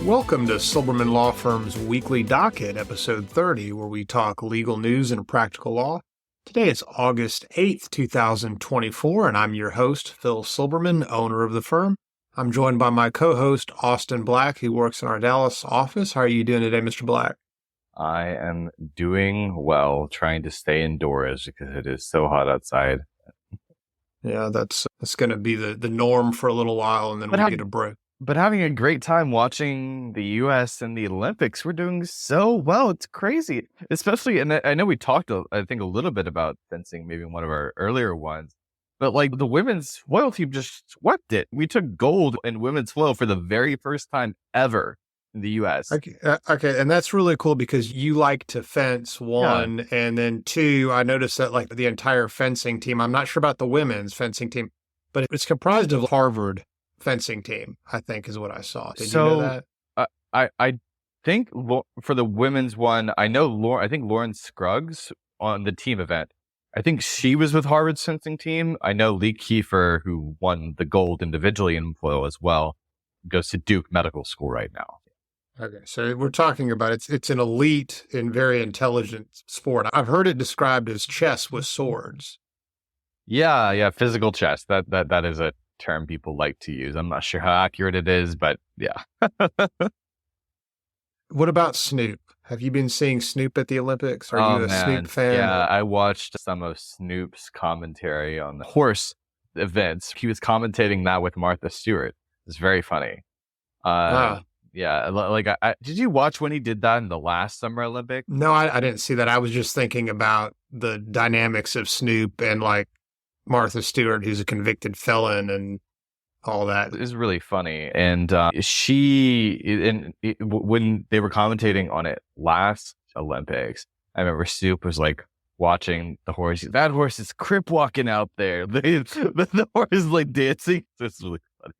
Welcome to Silberman Law Firm's Weekly Docket, episode 30, where we talk legal news and practical law. Today is August 8th, 2024, and I'm your host, Phil Silberman, owner of the firm. I'm joined by my co-host, Austin Black, who works in our Dallas office. How are you doing today, Mr. Black? I am doing well, trying to stay indoors because it is so hot outside. Yeah, that's going to be the norm for a little while, and then we'll get a break. But having a great time watching the U.S. and the Olympics. We're doing so well. It's crazy. Especially, and I know we talked, I think, a little bit about fencing, maybe in one of our earlier ones. But like the women's foil team just swept it. We took gold in women's foil for the very first time ever in the U.S. Okay, and that's really cool because you like to fence, one, and then two, I noticed that like the entire fencing team, I'm not sure about the women's fencing team, but it's comprised of Harvard fencing team, I think is what I saw. Did you know that? I think for the women's one, I think Lauren Scruggs on the team event, I think she was with Harvard's fencing team. I know Lee Kiefer, who won the gold individually in foil as well, goes to Duke Medical School right now. Okay, so we're talking about it's an elite and very intelligent sport. I've heard it described as chess with swords. Yeah, physical chess. That is a term people like to use. I'm not sure how accurate it is, but yeah. What about Snoop? Have you been seeing Snoop at the Olympics? Are you a Snoop fan? Yeah, I watched some of Snoop's commentary on the horse events. He was commentating that with Martha Stewart. It's very funny. Wow. Yeah, like did you watch when he did that in the last Summer Olympics? No, I didn't see that. I was just thinking about the dynamics of Snoop and like Martha Stewart, who's a convicted felon and all that. It's really funny. And when they were commentating on it last Olympics, I remember Snoop was like watching the horse. That horse is crip walking out there. The horse is like dancing. It's really funny.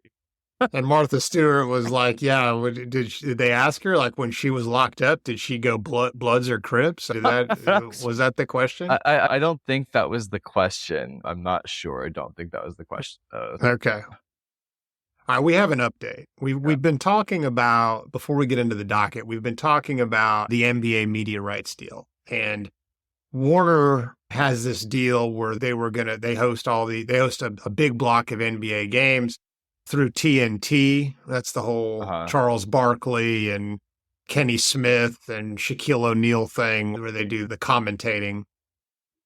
And Martha Stewart was like, yeah, did they ask her, like, when she was locked up, did she go Bloods or Crips? Was that the question? I don't think that was the question. I'm not sure. I don't think that was the question. Okay. All right, we have an update. We've been talking about, before we get into the docket, we've been talking about the NBA media rights deal. And Warner has this deal where they host a big block of NBA games through TNT. That's the whole Charles Barkley and Kenny Smith and Shaquille O'Neal thing where they do the commentating.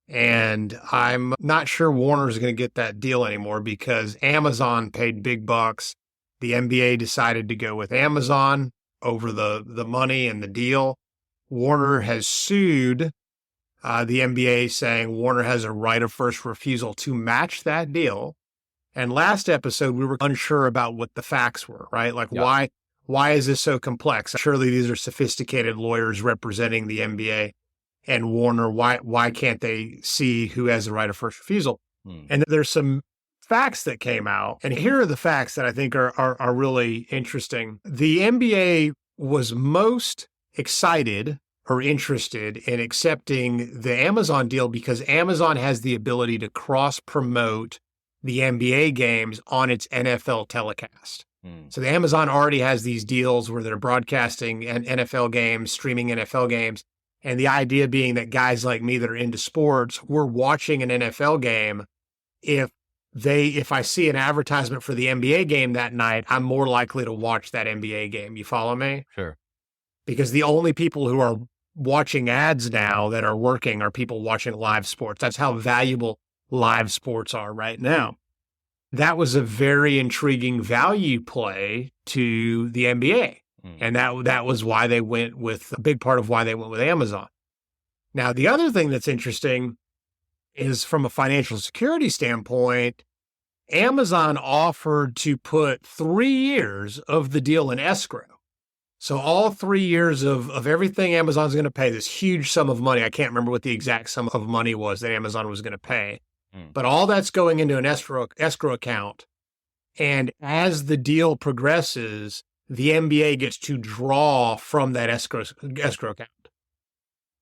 And I'm not sure Warner's going to get that deal anymore because Amazon paid big bucks. The NBA decided to go with Amazon over the money and the deal. Warner has sued the NBA saying Warner has a right of first refusal to match that deal. And last episode, we were unsure about what the facts were, right? Like, why is this so complex? Surely these are sophisticated lawyers representing the NBA and Warner. Why can't they see who has the right of first refusal? And there's some facts that came out. And here are the facts that I think are really interesting. The NBA was most excited or interested in accepting the Amazon deal because Amazon has the ability to cross-promote the NBA games on its NFL telecast. So the Amazon already has these deals where they're broadcasting NFL games, streaming NFL games. And the idea being that guys like me that are into sports, we're watching an NFL game. If I see an advertisement for the NBA game that night, I'm more likely to watch that NBA game. You follow me? Sure. Because the only people who are watching ads now that are working are people watching live sports. That's how valuable live sports are right now. That was a very intriguing value play to the NBA. And that was why they went with a big part of why they went with Amazon. Now, the other thing that's interesting is from a financial security standpoint, Amazon offered to put 3 years of the deal in escrow. So all 3 years of everything Amazon's going to pay, this huge sum of money. I can't remember what the exact sum of money was that Amazon was going to pay. But all that's going into an escrow account. And as the deal progresses, the NBA gets to draw from that escrow account.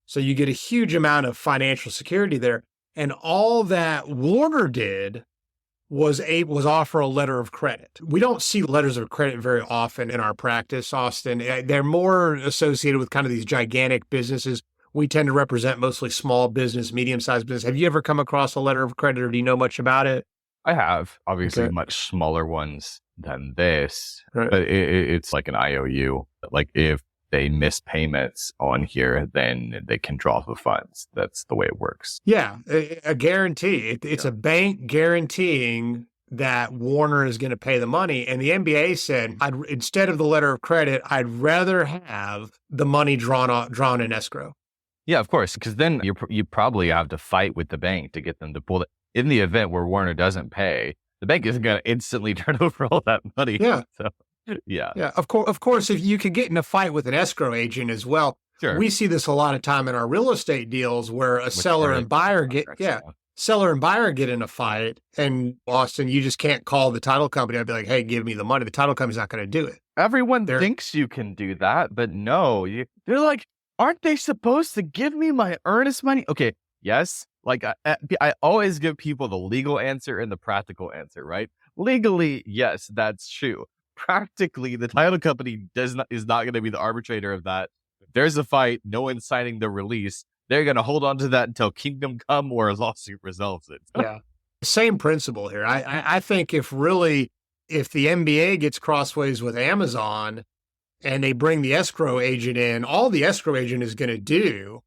So you get a huge amount of financial security there. And all that Warner did was offer a letter of credit. We don't see letters of credit very often in our practice, Austin. They're more associated with kind of these gigantic businesses. We tend to represent mostly small business, medium-sized business. Have you ever come across a letter of credit, or do you know much about it? I have, obviously, Okay. much smaller ones than this, Right. but it's like an IOU. Like if they miss payments on here, then they can draw the funds. That's the way it works. Yeah, a guarantee. It's a bank guaranteeing that Warner is going to pay the money. And the NBA said, instead of the letter of credit, I'd rather have the money drawn in escrow. Yeah, of course, because then you probably have to fight with the bank to get them to pull it. In the event where Warner doesn't pay, the bank isn't going to instantly turn over all that money. Yeah. So, yeah. Yeah. Of course, if you could get in a fight with an escrow agent as well. Sure. We see this a lot of time in our real estate deals where a seller and buyer get in a fight, and Austin, you just can't call the title company. I'd be like, hey, give me the money. The title company's not going to do it. Everyone thinks you can do that, but no, they're like, aren't they supposed to give me my earnest money? Okay, yes. Like I always give people the legal answer and the practical answer, right? Legally, yes, that's true. Practically, the title company is not going to be the arbitrator of that. If there's a fight, no one's signing the release. They're going to hold on to that until kingdom come or a lawsuit resolves it. Yeah. Same principle here. I think if the NBA gets crossways with Amazon and they bring the escrow agent in, all the escrow agent is going to do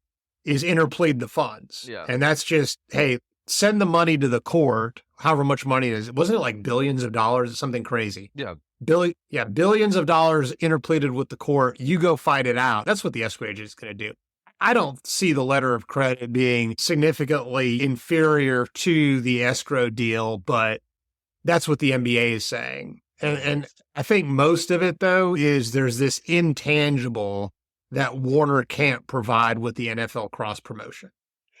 is interplead the funds. Yeah. And that's just, hey, send the money to the court, however much money it is. Wasn't it like billions of dollars or something crazy? Yeah. Billions of dollars interpleaded with the court. You go fight it out. That's what the escrow agent is going to do. I don't see the letter of credit being significantly inferior to the escrow deal, but that's what the NBA is saying. And I think most of it, though, is there's this intangible that Warner can't provide with the NFL cross promotion.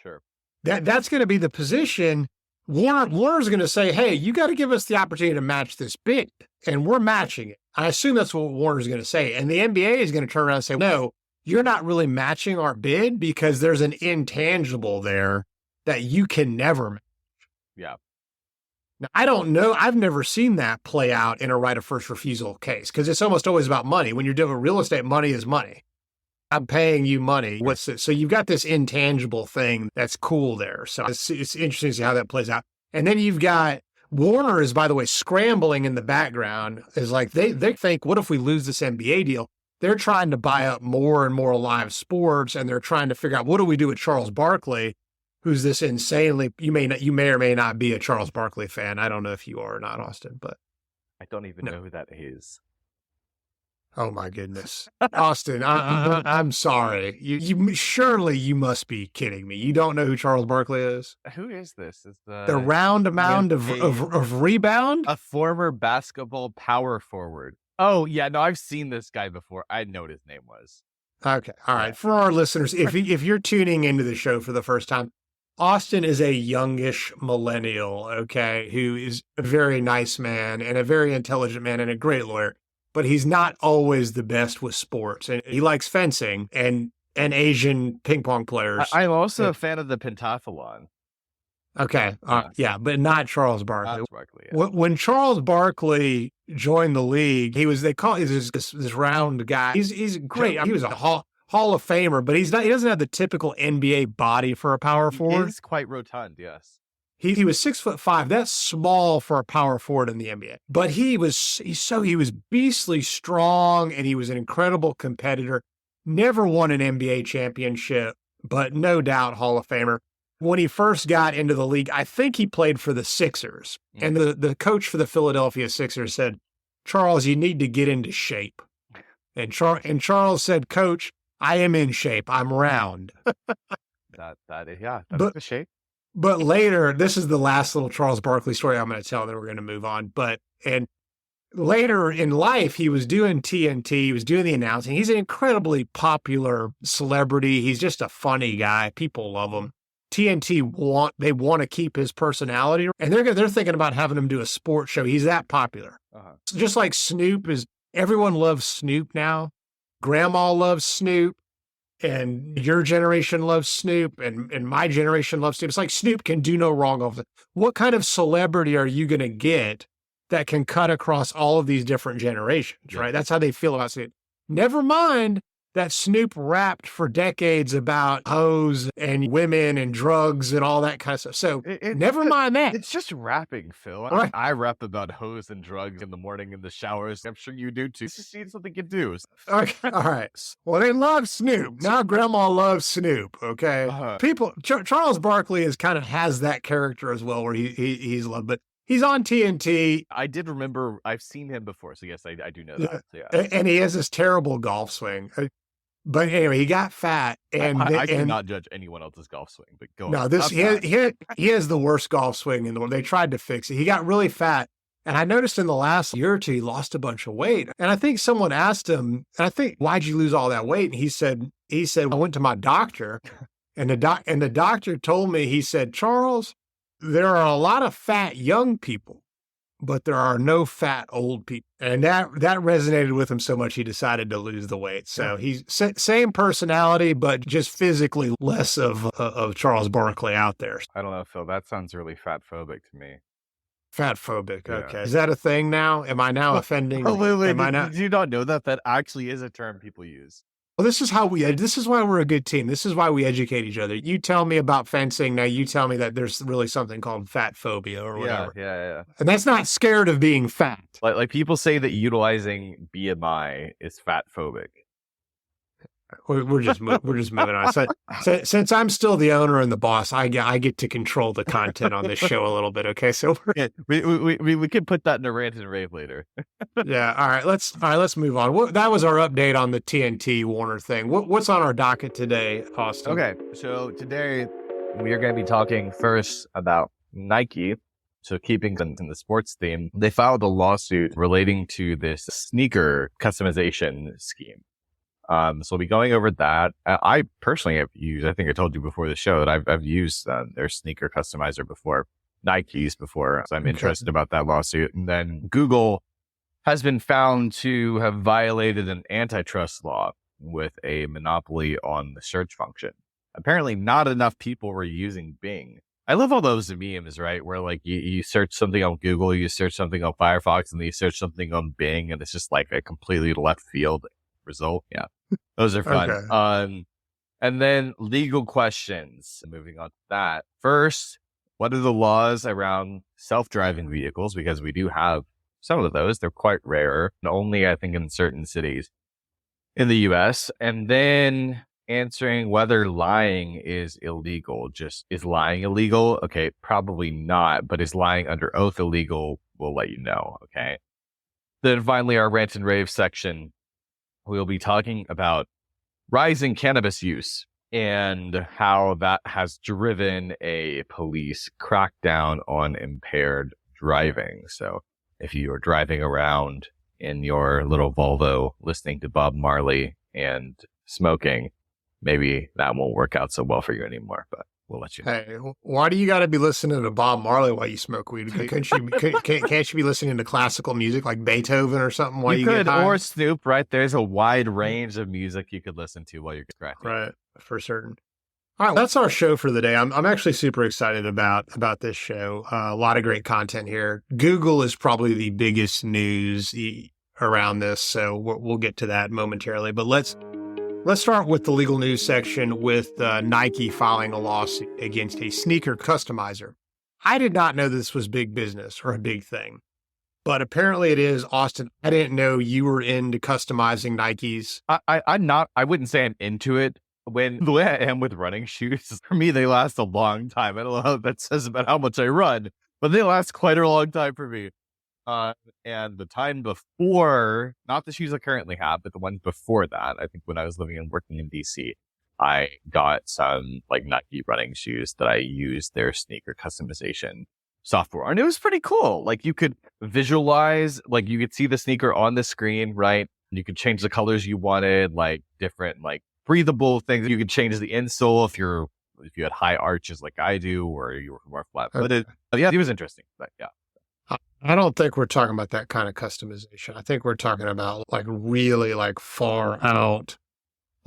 Sure. That's going to be the position. Warner's going to say, hey, you got to give us the opportunity to match this bid, and we're matching it. I assume that's what Warner's going to say. And the NBA is going to turn around and say, no, you're not really matching our bid because there's an intangible there that you can never match. Yeah. Now, I don't know. I've never seen that play out in a right of first refusal case because it's almost always about money. When you're doing real estate, money is money. I'm paying you money. What's it? So you've got this intangible thing that's cool there. So it's interesting to see how that plays out. And then you've got Warner is, by the way, scrambling in the background. Is like they think, what if we lose this NBA deal? They're trying to buy up more and more live sports, and they're trying to figure out what do we do with Charles Barkley, who's this insanely. You may or may not be a Charles Barkley fan. I don't know if you are or not, Austin, but I don't even know who that is. Oh my goodness, Austin! I'm sorry. You surely you must be kidding me. You don't know who Charles Barkley is? Who is this? Is the round mound of rebound? A former basketball power forward. Oh yeah, no, I've seen this guy before. I know what his name was. Okay, all right. For our listeners, if you're tuning into the show for the first time, Austin is a youngish millennial, okay, who is a very nice man and a very intelligent man and a great lawyer. But he's not always the best with sports. And he likes fencing and Asian ping pong players. I'm also a fan of the pentathlon. Okay. Yeah, but not Charles Barkley. Yeah. When Charles Barkley joined the league, they call this round guy. He's great. He was a Hall of Famer, but he doesn't have the typical NBA body for a power forward. He's quite rotund, yes. He was 6'5". That's small for a power forward in the NBA. But he was beastly strong, and he was an incredible competitor. Never won an NBA championship, but no doubt Hall of Famer. When he first got into the league, I think he played for the Sixers. And the coach for the Philadelphia Sixers said, Charles, you need to get into shape. And Charles said, Coach, I am in shape. I'm round. That's the shape. But later, this is the last little Charles Barkley story I'm going to tell, then we're going to move on. And later in life, he was doing TNT, he was doing the announcing. He's an incredibly popular celebrity. He's just a funny guy. People love him. TNT want to keep his personality, and they're thinking about having him do a sports show. He's that popular. Just like Snoop is, everyone loves Snoop now. Grandma loves Snoop. and your generation loves Snoop and my generation loves Snoop. It's like Snoop can do no wrong of it. What kind of celebrity are you going to get that can cut across all of these different generations, right? That's how they feel about Snoop. Never mind that Snoop rapped for decades about hoes and women and drugs and all that kind of stuff. So never mind that. It's just rapping, Phil. Right. I rap about hoes and drugs in the morning in the showers. I'm sure you do too. It's just something you do. Okay. All right. Well, they love Snoop. Now grandma loves Snoop. Okay. People, Charles Barkley has that character as well, where he's loved, but he's on TNT. I did remember, I've seen him before. So yes, I do know that. Yeah. And he has this terrible golf swing. But anyway, he got fat, and I cannot judge anyone else's golf swing. But go on. No, he has the worst golf swing in the world. They tried to fix it. He got really fat, and I noticed in the last year or two he lost a bunch of weight. And I think someone asked him, and I think, why'd you lose all that weight? And he said I went to my doctor, and the doctor told me, he said, Charles, there are a lot of fat young people, but there are no fat old people. And that resonated with him so much, he decided to lose the weight. So he's same personality, but just physically less of Charles Barkley out there. I don't know, Phil. That sounds really fat phobic to me. Fat phobic. Yeah. Okay. Is that a thing now? Am I now offending? Oh, wait. Did you not know that? That actually is a term people use. Well, this is why we're a good team. This is why we educate each other. You tell me about fencing. Now you tell me that there's really something called fat phobia or whatever. Yeah. And that's not scared of being fat. Like people say that utilizing BMI is fat phobic. We're just moving on. So, since I'm still the owner and the boss, I get to control the content on this show a little bit. Okay, so we could put that in a rant and rave later. Yeah. All right. Let's move on. That was our update on the TNT Warner thing. What's on our docket today, Austin? Okay, so today we are going to be talking first about Nike. So keeping in the sports theme, they filed a lawsuit relating to this sneaker customization scheme. So we'll be going over that. I personally have used, I think I told you before the show that I've used their sneaker customizer before, Nike's before. So I'm interested about that lawsuit. And then Google has been found to have violated an antitrust law with a monopoly on the search function. Apparently not enough people were using Bing. I love all those memes, right? Where like you search something on Google, you search something on Firefox, and then you search something on Bing, and it's just like a completely left field result. Yeah. Those are fun. Okay. And then legal questions. Moving on to that. First, what are the laws around self-driving vehicles? Because we do have some of those. They're quite rare. Only, I think, in certain cities in the US. And then answering whether lying is illegal. Just, is lying illegal? Okay, probably not. But is lying under oath illegal? We'll let you know. Okay. Then finally, our rant and rave section. We'll be talking about rising cannabis use and how that has driven a police crackdown on impaired driving. So if you are driving around in your little Volvo listening to Bob Marley and smoking, maybe that won't work out so well for you anymore, but we'll let you know. Hey, why do you got to be listening to Bob Marley while you smoke weed? Can't you be listening to classical music like Beethoven or something while you could, get high? Or Snoop, right? There's a wide range of music you could listen to while you're scratching. Right, for certain. All right, that's our show for the day. I'm actually super excited about this show. A lot of great content here. Google is probably the biggest news around this, so we'll get to that momentarily. But let's start with the legal news section with Nike filing a lawsuit against a sneaker customizer. I did not know this was big business or a big thing, but apparently it is. Austin, I didn't know you were into customizing Nikes. I'm not. I wouldn't say I'm into it. The way I am with running shoes, for me, they last a long time. I don't know what that says about how much I run, but they last quite a long time for me. And the time before, not the shoes I currently have, but the one before that, I think when I was living and working in DC, I got some like Nike running shoes that I used their sneaker customization software. And it was pretty cool. Like you could visualize, like you could see the sneaker on the screen, right? You could change the colors you wanted, like different, like breathable things. You could change the insole if you had high arches like I do, or you were more flat footed. Yeah, it was interesting. But yeah. I don't think we're talking about that kind of customization. I think we're talking about like really like far out,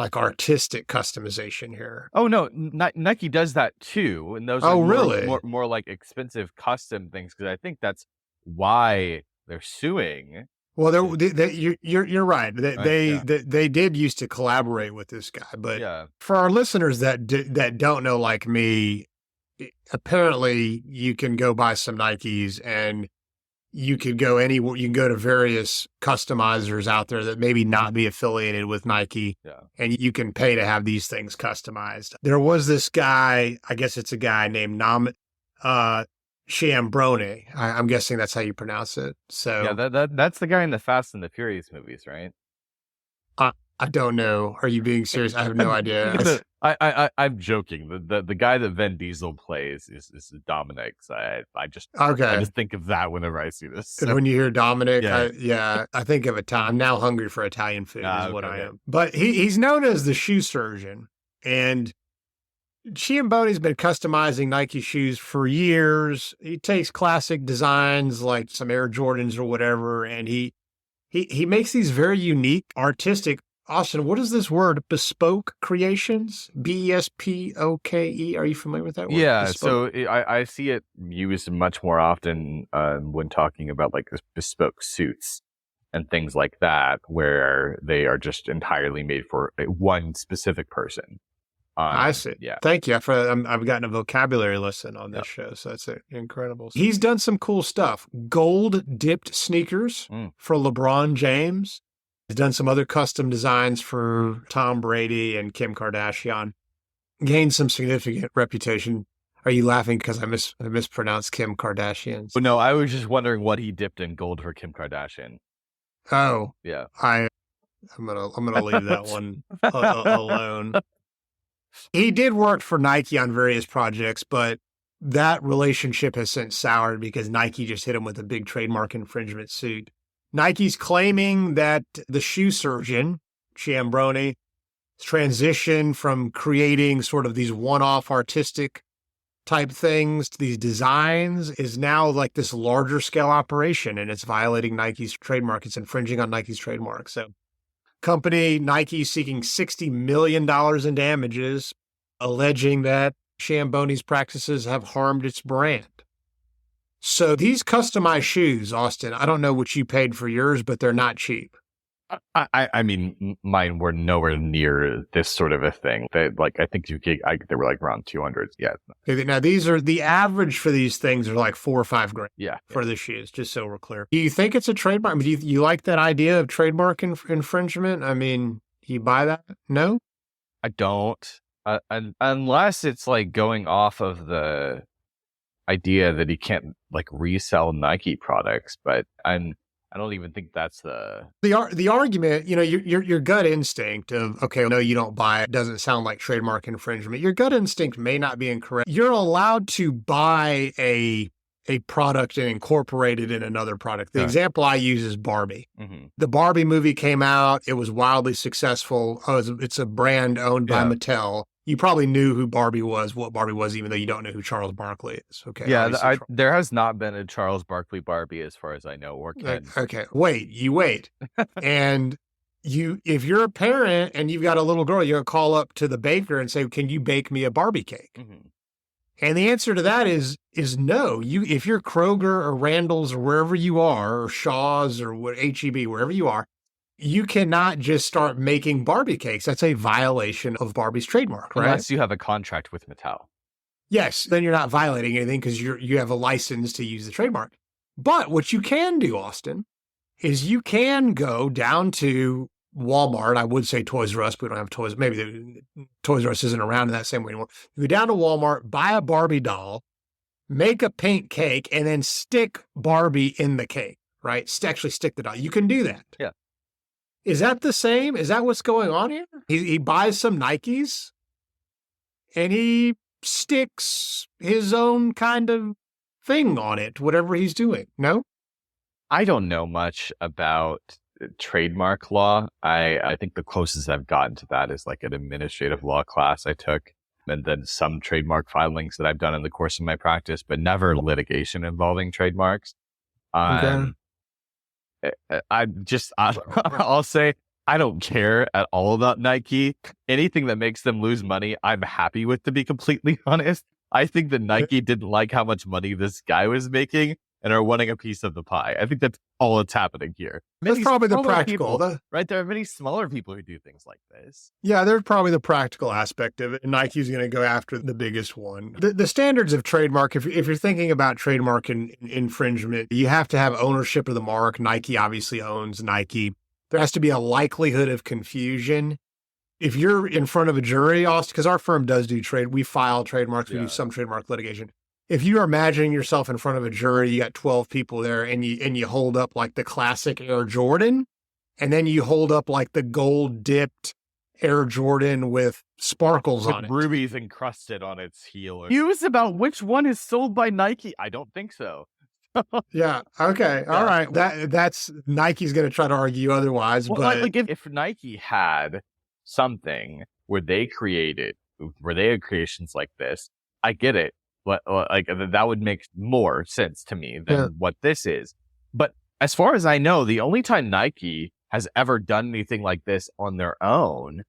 like artistic customization here. Oh no, Nike does that too, and those are really? more like expensive custom things, because I think that's why they're suing. Well, you're right. Yeah. They did used to collaborate with this guy, but Yeah. for our listeners that don't know, like me, apparently you can go buy some Nikes and you could go anywhere. You can go to various customizers out there that maybe not be affiliated with Nike, and you can pay to have these things customized. There was this guy, I guess it's a guy named Shambrone. I'm guessing that's how you pronounce it. So yeah, that's the guy in the Fast and the Furious movies, right? I don't know. Are you being serious? I have no idea. I'm joking. The guy that Vin Diesel plays is Dominic. So I just think of that whenever I see this. So. When you hear Dominic, I think of Italian. I'm now hungry for Italian food is what I am. But he's known as the shoe surgeon, and Schiambone's been customizing Nike shoes for years. He takes classic designs like some Air Jordans or whatever, and he makes these very unique, artistic. Austin, what is this word? Bespoke creations? Bespoke. Are you familiar with that word? Yeah, Bespoke. so I see it used much more often when talking about like bespoke suits and things like that, where they are just entirely made for one specific person. I see. Yeah. Thank you. I've gotten a vocabulary lesson on this show, so that's incredible. He's done some cool stuff. Gold dipped sneakers for LeBron James. He's done some other custom designs for Tom Brady and Kim Kardashian. Gained some significant reputation. Are you laughing because I mispronounced Kim Kardashian's? No, I was just wondering what he dipped in gold for Kim Kardashian. Oh, yeah. I'm gonna leave that one alone. He did work for Nike on various projects, but that relationship has since soured because Nike just hit him with a big trademark infringement suit. Nike's claiming that the shoe surgeon, Schiambrone, transitioned from creating sort of these one-off artistic type things to these designs is now like this larger scale operation, and it's violating Nike's trademark. It's infringing on Nike's trademark. So company Nike seeking $60 million in damages, alleging that Schiambone's practices have harmed its brand. So these customized shoes, Austin, I don't know what you paid for yours, but they're not cheap. I mean, mine were nowhere near this sort of a thing. They I think they were like around 200. Yeah. Now these are the average for these things are like $4,000 or $5,000. Yeah. For the shoes, just so we're clear. Do you think it's a trademark? I mean, do you like that idea of trademark infringement? I mean, you buy that? No, I don't. Unless it's like going off of the idea that he can't like resell Nike products, but I don't even think that's the argument. You know, your gut instinct of, okay, no, you don't buy it, doesn't sound like trademark infringement. Your gut instinct may not be incorrect. You're allowed to buy a product and incorporate it in another product. The example I use is Barbie. Mm-hmm. The Barbie movie came out. It was wildly successful. It's a brand owned by Mattel. You probably knew who Barbie was, what Barbie was, even though you don't know who Charles Barkley is. Okay. Yeah, there has not been a Charles Barkley Barbie as far as I know, or Ken. Okay, wait. And if you're a parent and you've got a little girl, you're going to call up to the baker and say, can you bake me a Barbie cake? Mm-hmm. And the answer to that is no. If you're Kroger or Randall's or wherever you are, or Shaw's or HEB, wherever you are, you cannot just start making Barbie cakes. That's a violation of Barbie's trademark, right? Unless you have a contract with Mattel. Yes, then you're not violating anything because you have a license to use the trademark. But what you can do, Austin, is you can go down to Walmart. I would say Toys R Us, but we don't have Toys. Maybe Toys R Us isn't around in that same way anymore. You go down to Walmart, buy a Barbie doll, make a paint cake, and then stick Barbie in the cake, right? Actually stick the doll. You can do that. Yeah. Is that the same? Is that what's going on here? He buys some Nikes and he sticks his own kind of thing on it, whatever he's doing. No? I don't know much about trademark law. I think the closest I've gotten to that is like an administrative law class I took, and then some trademark filings that I've done in the course of my practice, but never litigation involving trademarks. Okay. I'll say I don't care at all about Nike. Anything that makes them lose money, I'm happy with, to be completely honest. I think that Nike didn't like how much money this guy was making and are wanting a piece of the pie. I think that's all that's happening here. That's probably the practical, people, right? There are many smaller people who do things like this. Yeah, there's probably the practical aspect of it. Nike's going to go after the biggest one. The standards of trademark, if you're thinking about trademark infringement, you have to have ownership of the mark. Nike obviously owns Nike. There has to be a likelihood of confusion. If you're in front of a jury, Austin, because our firm does do we file trademarks, we do some trademark litigation. If you are imagining yourself in front of a jury, you got 12 people there, and you hold up like the classic Air Jordan, and then you hold up like the gold dipped Air Jordan with sparkles on it, rubies encrusted on its heel. News about which one is sold by Nike? I don't think so. Yeah. Okay. All right. That's Nike's going to try to argue otherwise. Well, but like if Nike had something where they had creations like this, I get it. But like that would make more sense to me than what this is. But as far as I know, the only time Nike has ever done anything like this on their own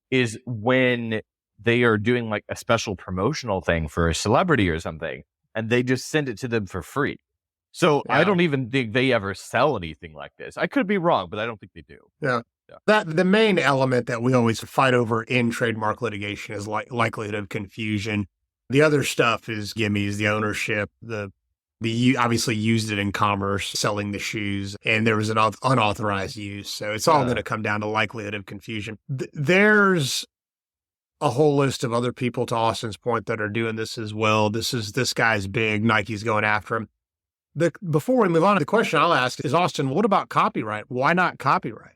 is when they are doing like a special promotional thing for a celebrity or something, and they just send it to them for free. So I don't even think they ever sell anything like this. I could be wrong, but I don't think they do. Yeah. That the main element that we always fight over in trademark litigation is likelihood of confusion. The other stuff is gimmies, the ownership, the obviously used it in commerce, selling the shoes, and there was an unauthorized use. So it's all going to come down to likelihood of confusion. There's a whole list of other people, to Austin's point, that are doing this as well. This guy's big. Nike's going after him. Before we move on, the question I'll ask is, Austin, what about copyright? Why not copyright?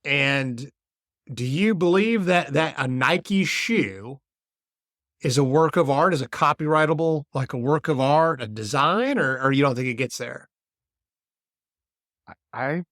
And do you believe that a Nike shoe is a work of art, is a copyrightable, like a work of art, a design, or you don't think it gets there? I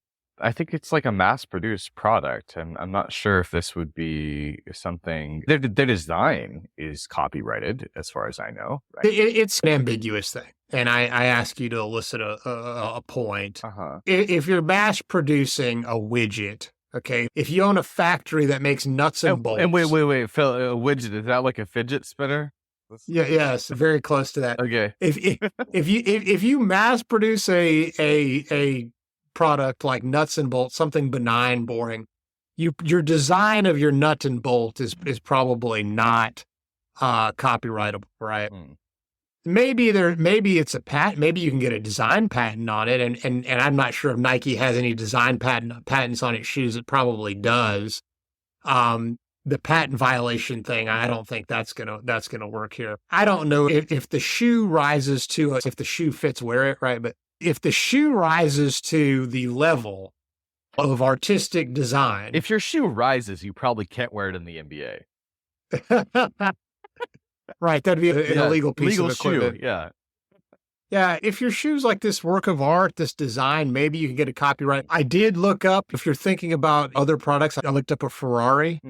think it's like a mass-produced product, and I'm not sure if this would be something. Their design is copyrighted, as far as I know. Right? It's an ambiguous thing, and I ask you to elicit a point. If you're mass-producing a widget, okay, if you own a factory that makes nuts and bolts, and wait, Phil, a widget, is that like a fidget spinner? Yes, very close to that. Okay, if you mass-produce a product like nuts and bolts, something benign, boring, your design of your nut and bolt is probably not copyrightable, right? Maybe it's a patent. Maybe you can get a design patent on it, and I'm not sure if Nike has any design patents on its shoes. It probably does. The patent violation thing, I don't think that's gonna work here. I don't know if the shoe rises to if the shoe fits, wear it, right? But if the shoe rises to the level of artistic design, if your shoe rises, you probably can't wear it in the NBA. Right, that'd be an illegal piece of equipment. Shoe, yeah. If your shoe's like this work of art, this design, maybe you can get a copyright. I did look up, if you're thinking about other products, I looked up a Ferrari.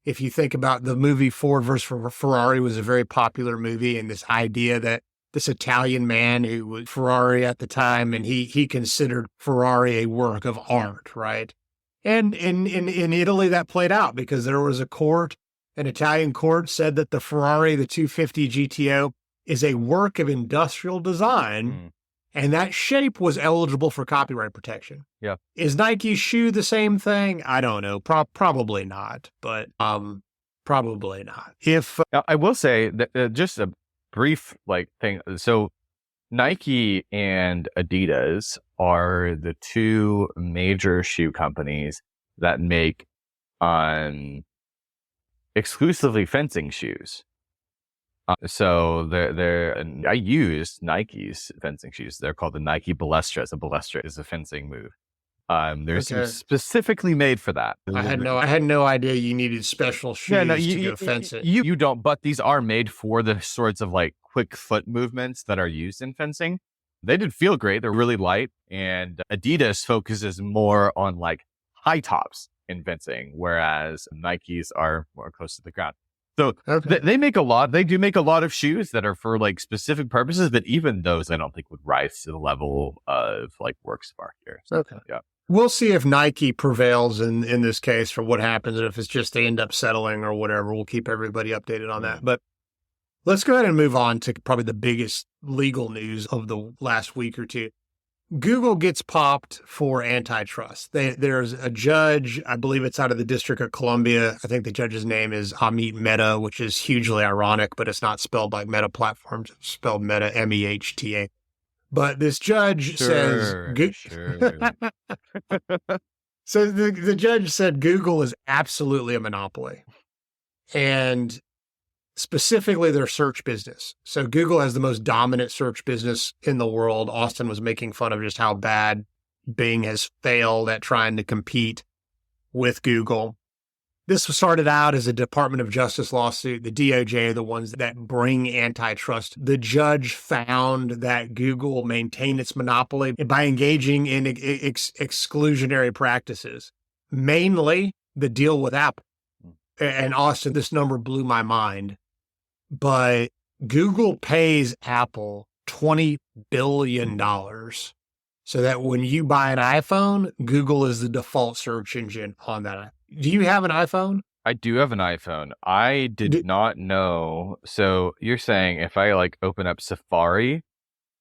If you think about the movie Ford versus Ferrari was a very popular movie, and this idea that this Italian man who was Ferrari at the time, and he considered Ferrari a work of art, right? And in Italy, that played out because there was an Italian court said that the Ferrari, the 250 GTO, is a work of industrial design, and that shape was eligible for copyright protection. Yeah. Is Nike's shoe the same thing? I don't know. Probably not, but probably not. Now, I will say that just a brief thing. So Nike and Adidas are the two major shoe companies that make exclusively fencing shoes. So I use Nike's fencing shoes. They're called the Nike Balestras. A balestra is a fencing move. There's some specifically made for that. I had no idea you needed special shoes to go fencing. You don't, but these are made for the sorts of quick foot movements that are used in fencing. They did feel great. They're really light, and Adidas focuses more on high tops in fencing, whereas Nikes are more close to the ground. So they make a lot. They do make a lot of shoes that are for specific purposes, but even those I don't think would rise to the level of works of art here. So, We'll see if Nike prevails in this case for what happens, and if it's just they end up settling or whatever. We'll keep everybody updated on that. But let's go ahead and move on to probably the biggest legal news of the last week or two. Google gets popped for antitrust. There's a judge, I believe it's out of the District of Columbia. I think the judge's name is Amit Mehta, which is hugely ironic, but it's not spelled like Meta Platforms. It's spelled Meta, M-E-H-T-A. But this judge says, so the judge said Google is absolutely a monopoly, and specifically their search business. So Google has the most dominant search business in the world. Austin was making fun of just how bad Bing has failed at trying to compete with Google. This started out as a Department of Justice lawsuit. The DOJ are the ones that bring antitrust. The judge found that Google maintained its monopoly by engaging in exclusionary practices, mainly the deal with Apple. And Austin, this number blew my mind, but Google pays Apple $20 billion so that when you buy an iPhone, Google is the default search engine on that. Do you have an iPhone? I do have an iPhone. I did not know. So you're saying if I open up Safari,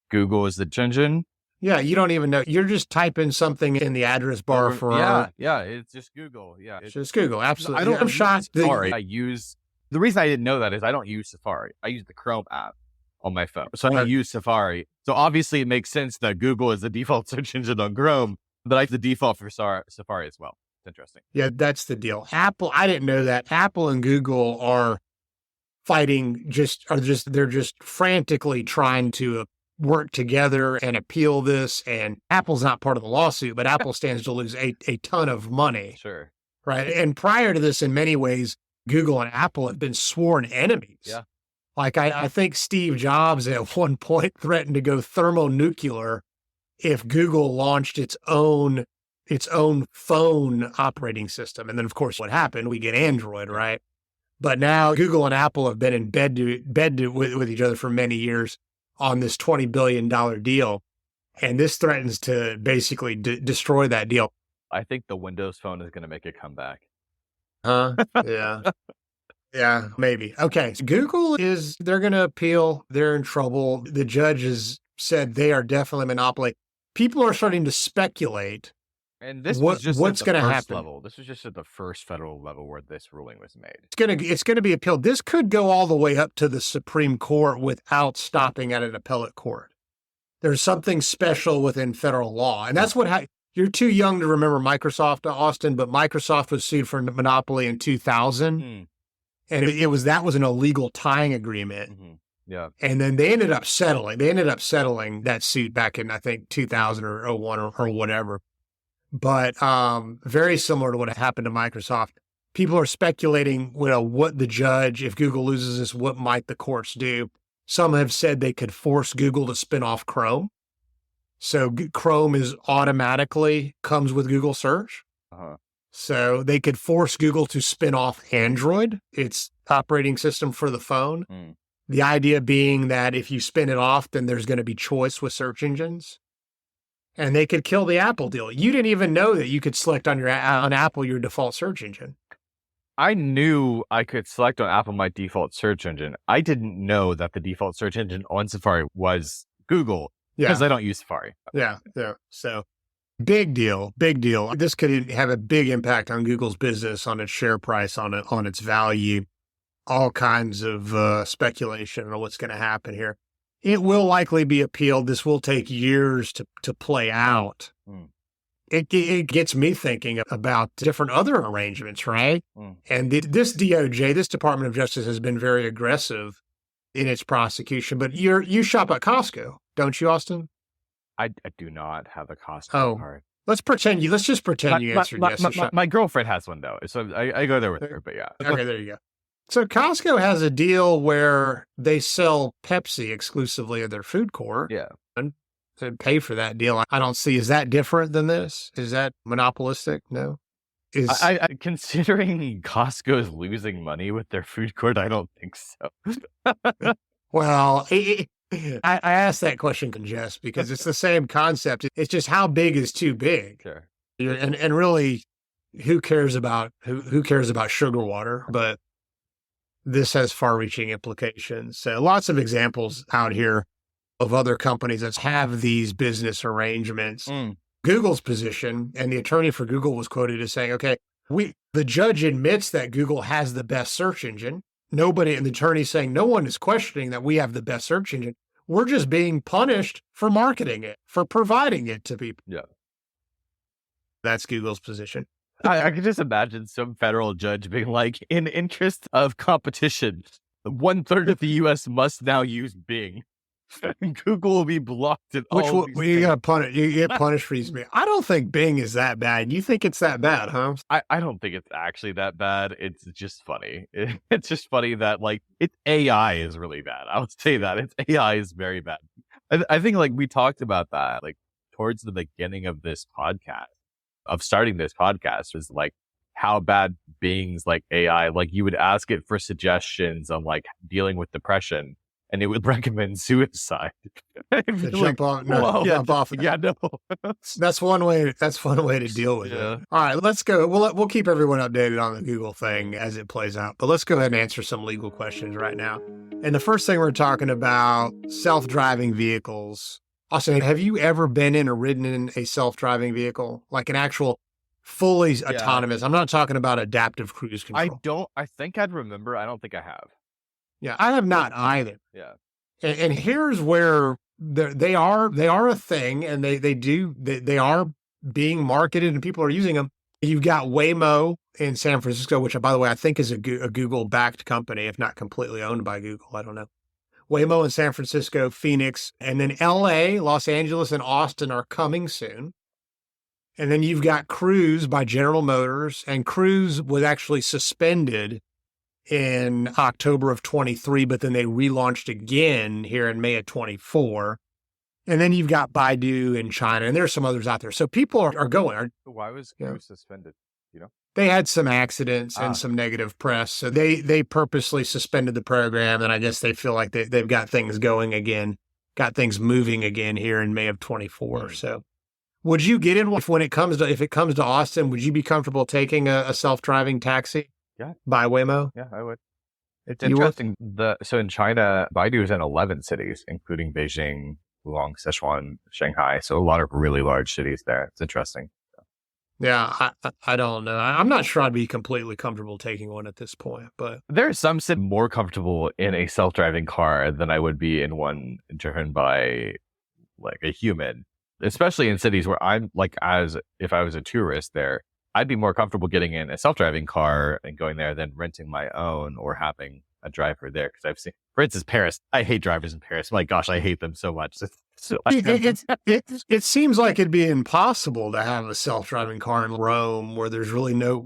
Google is the engine? Yeah, you don't even know. You're just typing something in the address bar for... Yeah, it's just Google. Yeah, it's just Google, absolutely. I don't use Safari. The reason I didn't know that is I don't use Safari. I use the Chrome app on my phone. So I don't use Safari. So obviously it makes sense that Google is the default search engine on Chrome, but I have the default for Safari as well. It's interesting. Yeah, that's the deal. Apple, I didn't know that. Apple and Google are fighting, they're just frantically trying to work together and appeal this. And Apple's not part of the lawsuit, but Apple stands to lose a ton of money. Sure. Right. And prior to this, in many ways, Google and Apple have been sworn enemies. Yeah. I think Steve Jobs at one point threatened to go thermonuclear if Google launched its own phone operating system. And then, of course, what happened? We get Android, right? But now Google and Apple have been in bed with each other for many years on this $20 billion deal. And this threatens to basically destroy that deal. I think the Windows Phone is going to make a comeback. Huh? Yeah. Yeah, maybe. Okay. So Google they're going to appeal. They're in trouble. The judge has said they are definitely a monopoly. People are starting to speculate. And this was just what's going to happen. Level. This was just at the first federal level where this ruling was made. It's going to be appealed. This could go all the way up to the Supreme Court without stopping at an appellate court. There's something special within federal law. And that's what you're too young to remember Microsoft, Austin, but Microsoft was sued for monopoly in 2000. And that was an illegal tying agreement. Mm-hmm. Yeah. And then they ended up settling. That suit back in, I think, 2000 or 01 or whatever. But very similar to what happened to Microsoft. People are speculating, what the judge, if Google loses this, what might the courts do? Some have said they could force Google to spin off Chrome. So Chrome automatically comes with Google search. Uh-huh. So they could force Google to spin off Android, its operating system for the phone. The idea being that if you spin it off, then there's going to be choice with search engines. And they could kill the Apple deal. You didn't even know that you could select on Apple your default search engine. I knew I could select on Apple my default search engine. I didn't know that the default search engine on Safari was Google because I don't use Safari. Yeah. So big deal. This could have a big impact on Google's business, on its share price, on its value, all kinds of speculation on what's going to happen here. It will likely be appealed. This will take years to play out. It gets me thinking about different other arrangements, right? And this DOJ, this Department of Justice, has been very aggressive in its prosecution. But you shop at Costco, don't you, Austin? I do not have a Costco card. Let's just pretend you answered yes. My girlfriend has one, though. So I go there with her, but yeah. Okay, there you go. So Costco has a deal where they sell Pepsi exclusively at their food court. Yeah. And to pay for that deal. I don't see. Is that different than this? Is that monopolistic? No. I considering Costco is losing money with their food court, I don't think so. Well, I asked that question, because it's the same concept. It's just how big is too big. Sure. And really, who cares about sugar water? But this has far-reaching implications. So lots of examples out here of other companies that have these business arrangements. Google's position, and the attorney for Google was quoted as saying, okay, the judge admits that Google has the best search engine. Nobody, and the attorney saying, no one is questioning that we have the best search engine. We're just being punished for marketing it, for providing it to people. Yeah. That's Google's position. I can just imagine some federal judge being like, in interest of competition, 1/3 of the U.S. must now use Bing. Google will be blocked in all these you got punished. You get punished for using Bing. I don't think Bing is that bad. You think it's that bad, huh? I don't think it's actually that bad. It's just funny. It's just funny that AI is really bad. I would say that AI is very bad. I think we talked about that towards the beginning of this podcast. Of starting this podcast was how bad Bing's AI, you would ask it for suggestions on dealing with depression and it would recommend suicide. Jump off. Yeah, no. That's one way to deal with it. All right, let's go. We'll keep everyone updated on the Google thing as it plays out, but let's go ahead and answer some legal questions right now. And the first thing we're talking about, self-driving vehicles. Austin, have you ever been in or ridden in a self-driving vehicle? Like an actual fully autonomous? I'm not talking about adaptive cruise control. I think I'd remember. I don't think I have. Yeah, I have not either. Yeah. And here's where they are a thing, and they are being marketed and people are using them. You've got Waymo in San Francisco, which, by the way, I think is a Google-backed company, if not completely owned by Google. I don't know. Waymo in San Francisco, Phoenix, and then LA, Los Angeles, and Austin are coming soon. And then you've got Cruise by General Motors, and Cruise was actually suspended in October of 23, but then they relaunched again here in May of 24. And then you've got Baidu in China, and there's some others out there. So people are going. Why was Cruise suspended? They had some accidents and some negative press. So they purposely suspended the program. And I guess they feel like they've got things going again, got things moving again here in May of 24. So would you get in if it comes to Austin, would you be comfortable taking a self-driving taxi? Yeah. By Waymo? Yeah, I would. It's interesting. So in China, Baidu is in 11 cities, including Beijing, Wuhan, Sichuan, Shanghai. So a lot of really large cities there. It's interesting. Yeah, I don't know. I'm not sure I'd be completely comfortable taking one at this point, but there are some more comfortable in a self-driving car than I would be in one driven by a human, especially in cities where I'm if I was a tourist there, I'd be more comfortable getting in a self-driving car and going there than renting my own or having a driver there. Because I've seen, for instance, Paris. I hate drivers in Paris. My gosh, I hate them so much. It seems like it'd be impossible to have a self-driving car in Rome where there's really no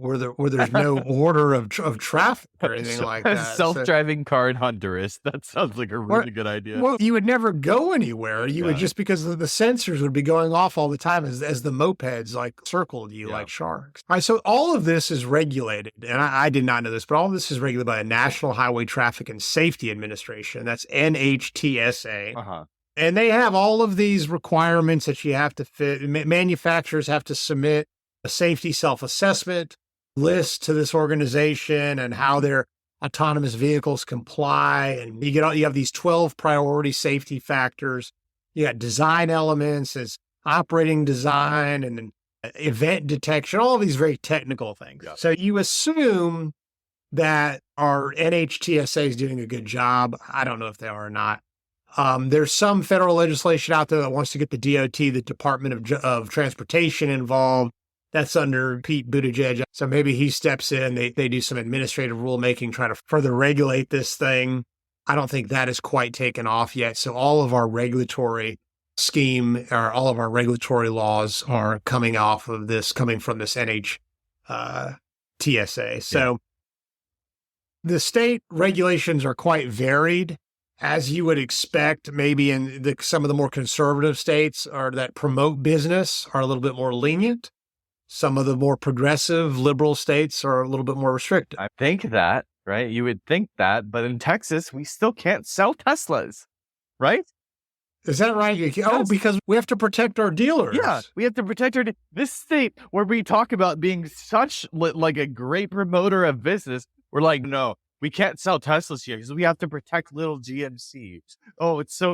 there's no order of traffic or anything like that. A self-driving car in Honduras. That sounds like a really good idea. Well, you would never go anywhere. You would just because the sensors would be going off all the time as the mopeds circled you like sharks. All right, so all of this is regulated, and I did not know this, but all of this is regulated by the National Highway Traffic and Safety Administration. That's NHTSA. And they have all of these requirements that you have to fit. Manufacturers have to submit a safety self-assessment list to this organization and how their autonomous vehicles comply. And you have these 12 priority safety factors. You got design elements as operating design and event detection, all of these very technical things. Yeah. So you assume that our NHTSA is doing a good job. I don't know if they are or not. There's some federal legislation out there that wants to get the DOT, the Department of Transportation, involved. That's under Pete Buttigieg. So maybe he steps in. They do some administrative rulemaking, trying to further regulate this thing. I don't think that is quite taken off yet. So all of our regulatory scheme, or all of our regulatory laws are coming from this NHTSA. So the state regulations are quite varied. As you would expect, maybe in some of the more conservative states that promote business are a little bit more lenient. Some of the more progressive liberal states are a little bit more restrictive. I think that, right? You would think that, but in Texas, we still can't sell Teslas, right? Is that right? Yes. Because we have to protect our dealers. Yeah, we have to protect this state where we talk about being such like a great promoter of business. We're like, no, we can't sell Teslas here because we have to protect little GMCs. Oh, it's so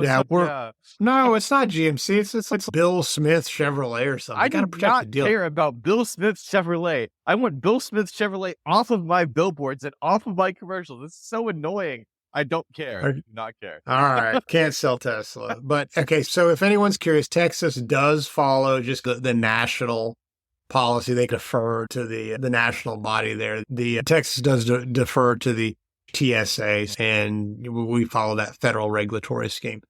No, it's not GMC. It's Bill Smith Chevrolet or something. I do not care about Bill Smith Chevrolet. I want Bill Smith Chevrolet off of my billboards and off of my commercials. It's so annoying. I don't care. I do not care. All right. Can't sell Tesla. But okay. So if anyone's curious, Texas does follow just the national policy. They defer to the national body there. The Texas does defer to the TSA, and we follow that federal regulatory scheme.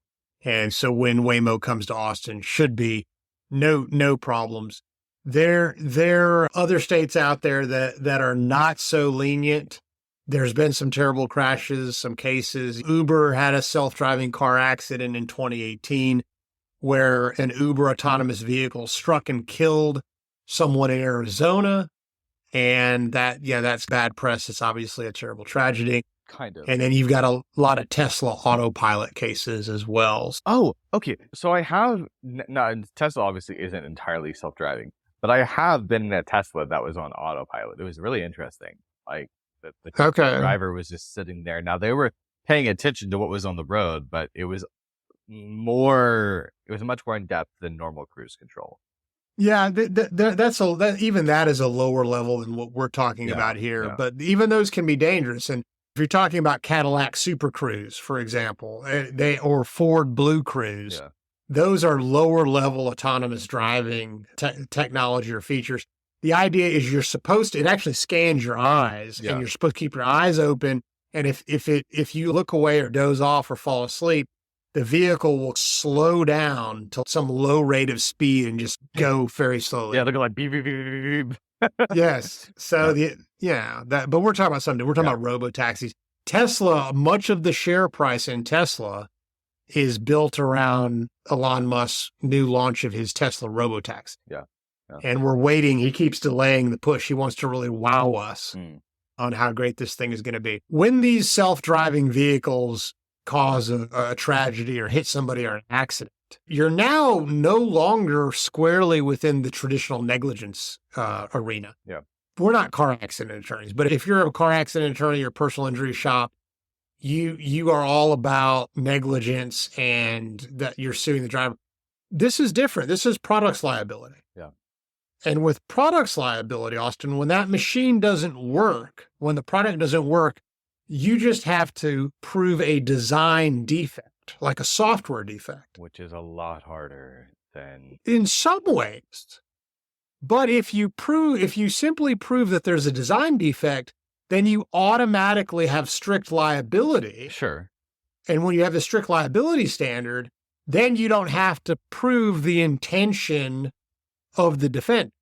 And so when Waymo comes to Austin, should be no problems. There are other states out there that are not so lenient. There's been some terrible crashes, some cases. Uber had a self-driving car accident in 2018 where an Uber autonomous vehicle struck and killed someone in Arizona. And that's bad press. It's obviously a terrible tragedy. Kind of. And then you've got a lot of Tesla autopilot cases as well. Oh, okay. So I have, no, Tesla obviously isn't entirely self-driving, but I have been in a Tesla that was on autopilot. It was really interesting. Like, the driver was just sitting there. Now, they were paying attention to what was on the road, but it was much more in depth than normal cruise control. Yeah, even that is a lower level than what we're talking about here. Yeah. But even those can be dangerous. And if you're talking about Cadillac Super Cruise, for example, or Ford Blue Cruise, those are lower level autonomous driving technology or features. The idea is it actually scans your eyes, and you're supposed to keep your eyes open. And if you look away or doze off or fall asleep, the vehicle will slow down to some low rate of speed and just go very slowly. Yeah, they're going like beep, beep, beep, beep. Yes. So but we're talking about something. We're talking about robo-taxis. Tesla, much of the share price in Tesla is built around Elon Musk's new launch of his Tesla robo-taxi. Yeah. And we're waiting. He keeps delaying the push. He wants to really wow us on how great this thing is going to be. When these self-driving vehicles cause a tragedy or hit somebody or an accident, you're now no longer squarely within the traditional negligence arena. Yeah. We're not car accident attorneys, but if you're a car accident attorney or personal injury shop, you are all about negligence and that you're suing the driver. This is different. This is products liability. Yeah. And with products liability, Austin, when that machine doesn't work, when the product doesn't work, you just have to prove a design defect, like a software defect. Which is a lot harder than... In some ways. But if you simply prove that there's a design defect, then you automatically have strict liability. Sure. And when you have the strict liability standard, then you don't have to prove the intention of the defendant.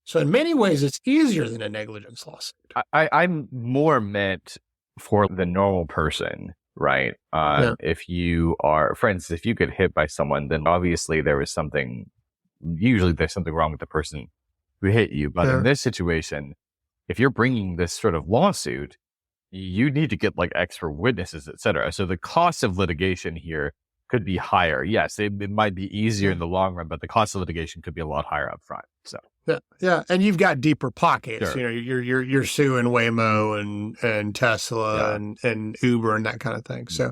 So in many ways, it's easier than a negligence lawsuit. I'm more meant for the normal person, right? If you are, for instance, if you get hit by someone, then obviously usually there's something wrong with the person who hit you. But in this situation, if you're bringing this sort of lawsuit, you need to get like extra witnesses, et cetera. So the cost of litigation here could be higher. Yes, it might be easier in the long run, but the cost of litigation could be a lot higher up front. So and you've got deeper pockets. Sure. You know, you're suing Waymo and Tesla and Uber and that kind of thing. So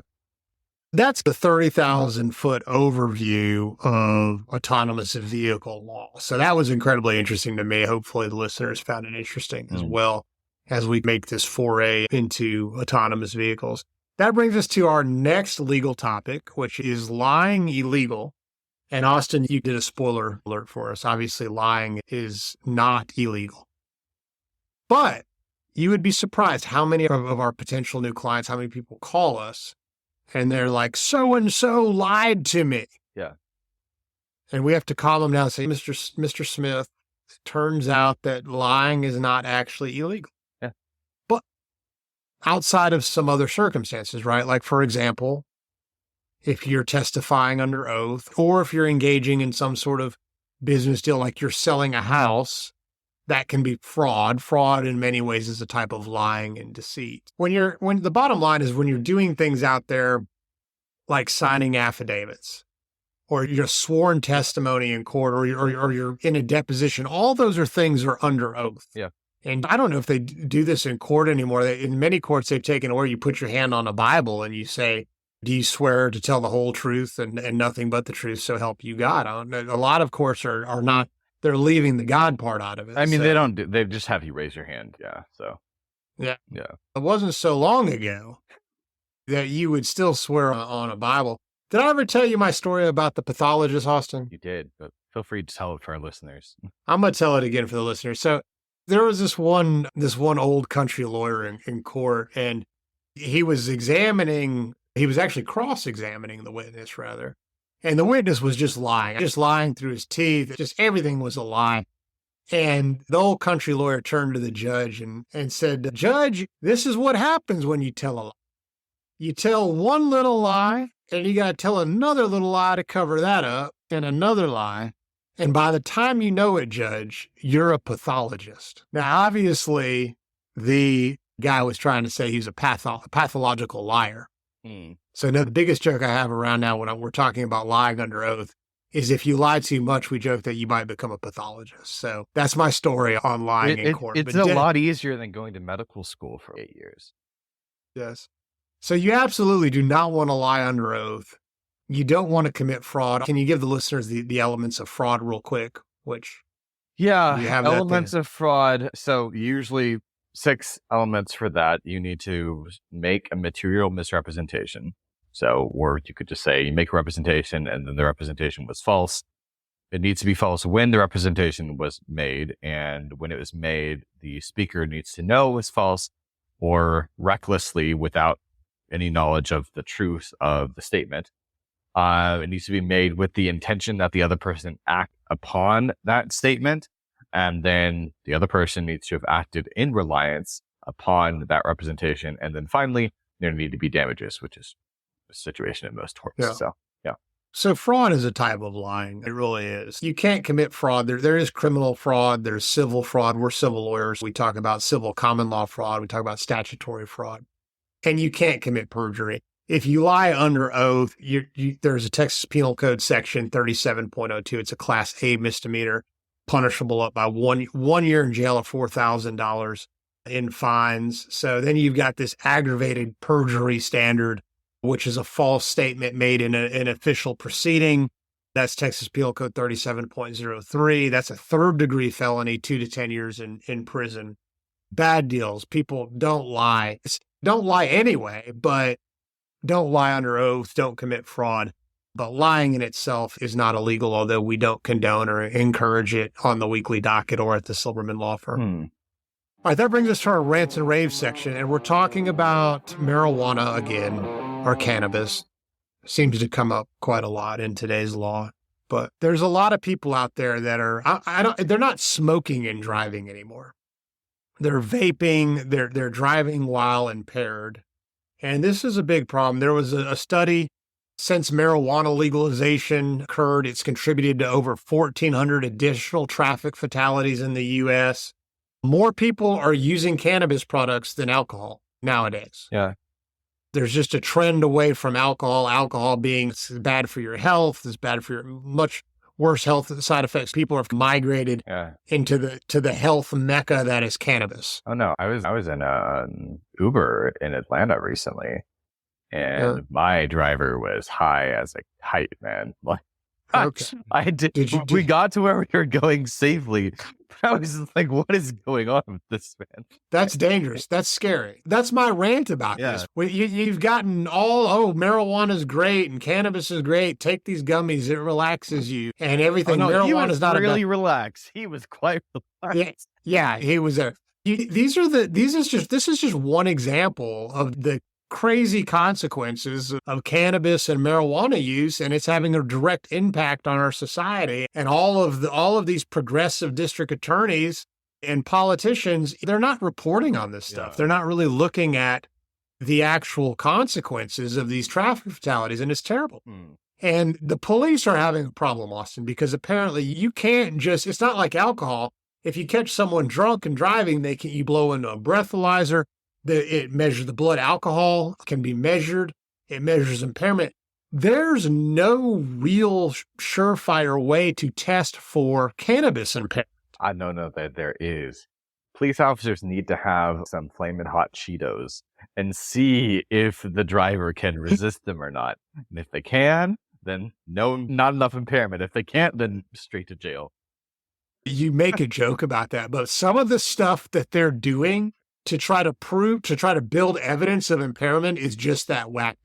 that's the 30,000-foot overview of autonomous vehicle law. So that was incredibly interesting to me. Hopefully the listeners found it interesting as well as we make this foray into autonomous vehicles. That brings us to our next legal topic, which is lying illegal. And Austin, you did a spoiler alert for us. Obviously, lying is not illegal. But you would be surprised how many of our potential new clients, how many people call us and they're like, so-and-so lied to me. Yeah. And we have to call them now and say, Mr. Smith, it turns out that lying is not actually illegal. Yeah. But outside of some other circumstances, right? Like, for example, if you're testifying under oath, or if you're engaging in some sort of business deal, like you're selling a house, that can be fraud. Fraud in many ways is a type of lying and deceit. When the bottom line is when you're doing things out there like signing affidavits, or your sworn testimony in court, or you're in a deposition. All those are things that are under oath. Yeah. And I don't know if they do this in court anymore. In many courts, they've taken away, you put your hand on a Bible and you say, do you swear to tell the whole truth and nothing but the truth, so help you God? A lot of courts are not, they're leaving the God part out of it. I mean, they just have you raise your hand. Yeah. So. Yeah. Yeah. It wasn't so long ago that you would still swear on a Bible. Did I ever tell you my story about the pathologist, Austin? You did, but feel free to tell it for our listeners. I'm going to tell it again for the listeners. So there was this one old country lawyer in court, and he was actually cross-examining the witness, rather. And the witness was just lying through his teeth. Just everything was a lie. And the old country lawyer turned to the judge and said, Judge, this is what happens when you tell a lie. You tell one little lie, and you got to tell another little lie to cover that up, and another lie. And by the time you know it, Judge, you're a pathologist. Now, obviously, the guy was trying to say he's a pathological liar. So now the biggest joke I have around now when we're talking about lying under oath is if you lie too much, we joke that you might become a pathologist. So that's my story on lying in court. It's a lot easier than going to medical school for 8 years. Yes. So you absolutely do not want to lie under oath. You don't want to commit fraud. Can you give the listeners the elements of fraud real quick? Elements of fraud. So usually 6 elements for that. You need to make a material misrepresentation. So, or you could just say you make a representation and then the representation was false. It needs to be false when the representation was made. And when it was made, the speaker needs to know it was false, or recklessly without any knowledge of the truth of the statement. It needs to be made with the intention that the other person act upon that statement. And then the other person needs to have acted in reliance upon that representation. And then finally, there need to be damages, which is the situation in most torts. Yeah. So fraud is a type of lying. It really is. You can't commit fraud. There is criminal fraud. There's civil fraud. We're civil lawyers. We talk about civil common law fraud. We talk about statutory fraud. And you can't commit perjury. If you lie under oath, there's a Texas Penal Code section 37.02. It's a Class A misdemeanor, punishable up by one year in jail or $4,000 in fines. So then you've got this aggravated perjury standard, which is a false statement made in an official proceeding. That's Texas Penal Code 37.03. That's a third-degree felony, 2 to 10 years in prison. Bad deals. People don't lie. Don't lie anyway, but don't lie under oath. Don't commit fraud. But lying in itself is not illegal, although we don't condone or encourage it on the Weekly Docket or at the Silberman law firm. All right, that brings us to our rants and raves section, and we're talking about marijuana again, or cannabis. Seems to come up quite a lot in today's law. But there's a lot of people out there that are, they're not smoking and driving anymore. They're vaping, they're driving while impaired. And this is a big problem. There was a study, since marijuana legalization occurred, it's contributed to over 1,400 additional traffic fatalities in the U.S. More people are using cannabis products than alcohol nowadays. Yeah. There's just a trend away from alcohol. Alcohol being bad for your health, is bad for your much worse health side effects. People have migrated into the health mecca that is cannabis. Oh no, I was in an Uber in Atlanta recently, and my driver was high as a kite, man. Like, okay. We got to where we were going safely. I was like, what is going on with this, man? That's dangerous. That's scary. That's my rant about this. You've gotten marijuana is great and cannabis is great. Take these gummies. It relaxes you and everything. Marijuana is not really relaxed. He was quite relaxed. Yeah, he was there. This is just one example of the crazy consequences of cannabis and marijuana use, and it's having a direct impact on our society. And all of these progressive district attorneys and politicians, they're not reporting on this stuff. They're not really looking at the actual consequences of these traffic fatalities, and it's terrible. And the police are having a problem, Austin, because apparently you can't just, it's not like alcohol. If you catch someone drunk and driving, you blow into a breathalyzer. It measures the blood alcohol, can be measured. It measures impairment. there's no real surefire way to test for cannabis impairment. I don't know that there is. Police officers need to have some flaming hot Cheetos and see if the driver can resist them or not. And if they can, then no, not enough impairment. If they can't, then straight to jail. You make a joke about that, but some of the stuff that they're doing to try to build evidence of impairment is just that whack.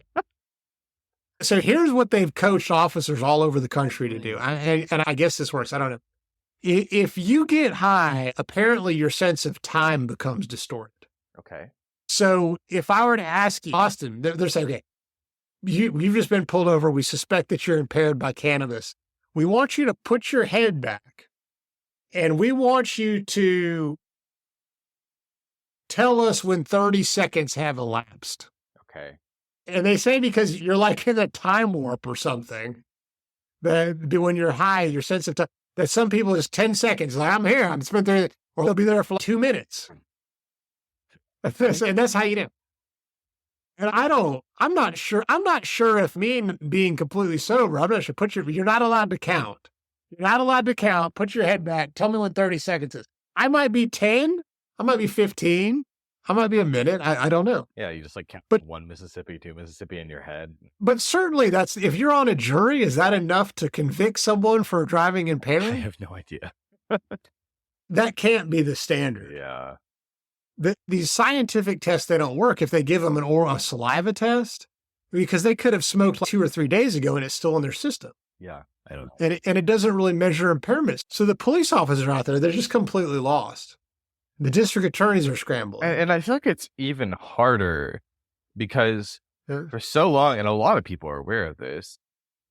So here's what they've coached officers all over the country to do. And I guess this works. I don't know. If you get high, apparently your sense of time becomes distorted. Okay. So if I were to ask you, Austin, they're saying, okay, you've just been pulled over. We suspect that you're impaired by cannabis. We want you to put your head back and we want you to tell us when 30 seconds have elapsed. Okay. And they say because you're like in a time warp or something, that when you're high, your sense of time, that some people is 10 seconds. Like, I'm here. I'm spent there, or they'll be there for like 2 minutes. And that's how you know. And I'm not sure if me being completely sober, I'm not sure, you're not allowed to count. You're not allowed to count. Put your head back. Tell me when 30 seconds is. I might be 10. I might be 15. I might be a minute. I don't know. Yeah, you just like count 1 Mississippi, 2 Mississippi in your head. But certainly if you're on a jury, is that enough to convict someone for driving impaired? I have no idea. That can't be the standard. Yeah. These scientific tests, they don't work if they give them a saliva test, because they could have smoked like 2 or 3 days ago and it's still in their system. Yeah, I don't know. And it doesn't really measure impairments. So the police officers out there, they're just completely lost. The district attorneys are scrambling. And I feel like it's even harder because for so long, and a lot of people are aware of this,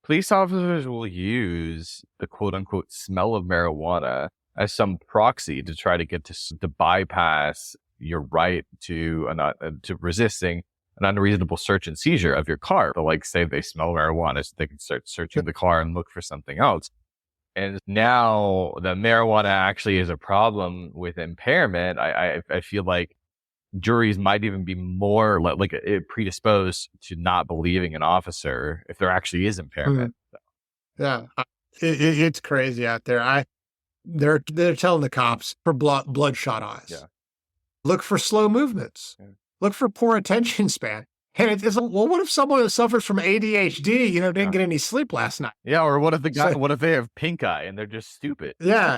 police officers will use the quote unquote smell of marijuana as some proxy to try to get to bypass your right to resisting an unreasonable search and seizure of your car. But like say they smell marijuana, so they can start searching the car and look for something else. And now the marijuana actually is a problem with impairment. I feel like juries might even be more like predisposed to not believing an officer if there actually is impairment. Yeah, it's crazy out there. They're telling the cops for bloodshot eyes. Yeah. Look for slow movements. Yeah. Look for poor attention span. And it's like, well, what if someone who suffers from ADHD, didn't get any sleep last night? Yeah, or what if what if they have pink eye and they're just stupid? Yeah,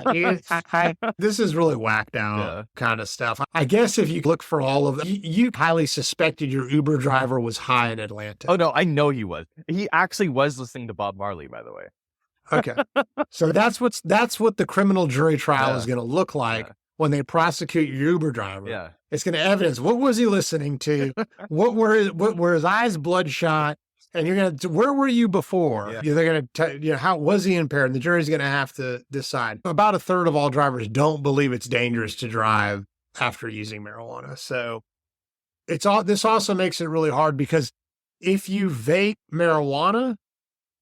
this is really whacked out kind of stuff. I guess if you look for all of them, you highly suspected your Uber driver was high in Atlanta. Oh no, I know he was. He actually was listening to Bob Marley, by the way. Okay, so that's what the criminal jury trial is going to look like. Yeah. When they prosecute your Uber driver, it's going to evidence what was he listening to, what were his eyes bloodshot, and you're going to where were you before? Yeah. They're going to how was he impaired? And the jury's going to have to decide. About 1/3 of all drivers don't believe it's dangerous to drive after using marijuana. So this also makes it really hard because if you vape marijuana,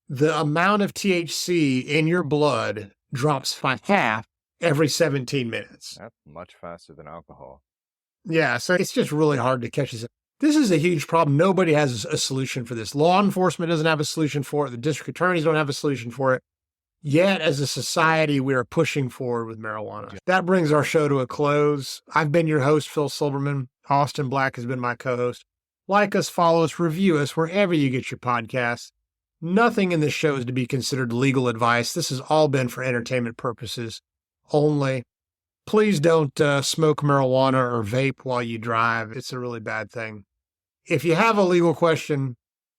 the amount of THC in your blood drops by half every 17 minutes. That's much faster than alcohol. Yeah, so it's just really hard to catch this. This is a huge problem. Nobody has a solution for this. Law enforcement doesn't have a solution for it. The district attorneys don't have a solution for it. Yet, as a society, we are pushing forward with marijuana. Yeah. That brings our show to a close. I've been your host, Phil Silberman. Austin Black has been my co-host. Like us, follow us, review us wherever you get your podcasts. Nothing in this show is to be considered legal advice. This has all been for entertainment purposes only. Please don't smoke marijuana or vape while you drive. It's a really bad thing. If you have a legal question,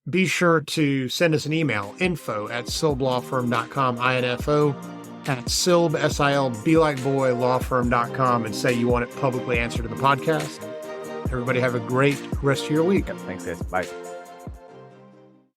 be sure to send us an email, info@silblawfirm.com, info@silb, S-I-L-B like boy, lawfirm.com, and say you want it publicly answered in the podcast. Everybody have a great rest of your week. Thanks, guys. Bye.